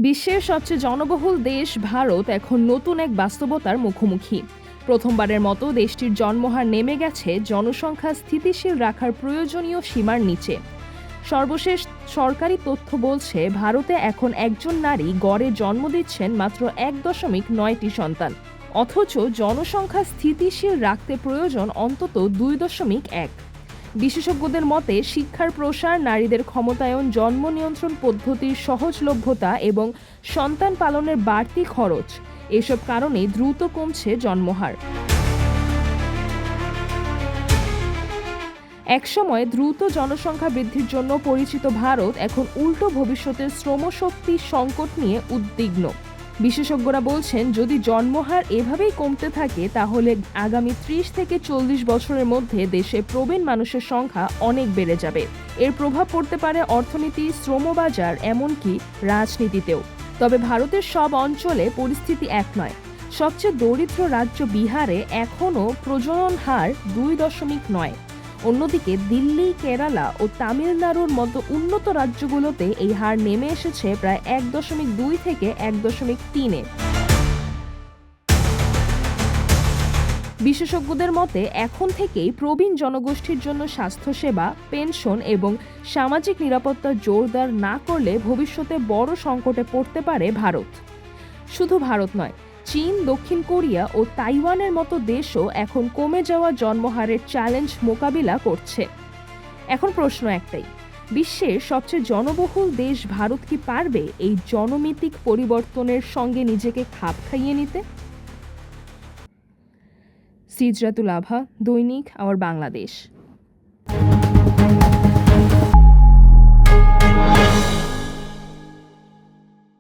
বিশ্বের সবচেয়ে জনবহুল দেশ ভারত এখন নতুন এক বাস্তবতার মুখোমুখি। প্রথমবারের মতো দেশটির জন্মহার নেমে গেছে জনসংখ্যা স্থিতিশীল রাখার প্রয়োজনীয় সীমার নিচে। সর্বশেষ সরকারি তথ্য বলছে ভারতে এখন একজন নারী গড়ে জন্ম দিচ্ছেন মাত্র 1.9টি সন্তান, অথচ জনসংখ্যা স্থিতিশীল রাখতে প্রয়োজন অন্তত 2.1। বিশেষজ্ঞদের মতে শিক্ষার প্রসার, নারীদের ক্ষমতায়ন, জন্ম নিয়ন্ত্রণ পদ্ধতির সহজলভ্যতা এবং সন্তান পালনের বাড়তি খরচ এসব কারণে দ্রুত কমছে জন্মহার। একসময় দ্রুত জনসংখ্যা বৃদ্ধির জন্য পরিচিত ভারত এখন উল্টো ভবিষ্যতের শ্রমশক্তি সংকট নিয়ে উদ্বিগ্ন। বিশেষজ্ঞরা বলছেন, যদি জন্মহার এভাবেই কমতে থাকে তাহলে আগামী 30 থেকে 40 বছরের মধ্যে দেশে প্রবীণ মানুষের সংখ্যা অনেক বেড়ে যাবে। এর প্রভাব পড়তে পারে অর্থনীতি, শ্রমবাজার, এমনকি রাজনীতিতেও। তবে ভারতের সব অঞ্চলে পরিস্থিতি এক নয়। সবচেয়ে দরিদ্র রাজ্য বিহারে এখনও প্রজনন হার 2.9। অন্যদিকে দিল্লি, কেরালা ও তামিলনাড়ুর মতো উন্নত রাজ্যগুলোতে এই হার নেমে এসেছে প্রায় 1.2 থেকে 1.3-এ। বিশেষজ্ঞদের মতে এখন থেকেই প্রবীণ জনগোষ্ঠীর জন্য স্বাস্থ্যসেবা, পেনশন এবং সামাজিক নিরাপত্তা জোরদার না করলে ভবিষ্যতে বড় সংকটে পড়তে পারে ভারত। শুধু ভারত নয়, চীন, দক্ষিণ কোরিয়া ও তাইওয়ানের মতো দেশও এখন কমে যাওয়া জন্মহারের চ্যালেঞ্জ মোকাবিলা করছে। এখন প্রশ্ন একটাই, বিশ্বের সবচেয়ে জনবহুল দেশ ভারত কি পারবে এই জনমিতিক পরিবর্তনের সঙ্গে নিজেকে খাপ খাইয়ে নিতে? সিজরাতুল আভা, দৈনিক আওয়ার বাংলাদেশ।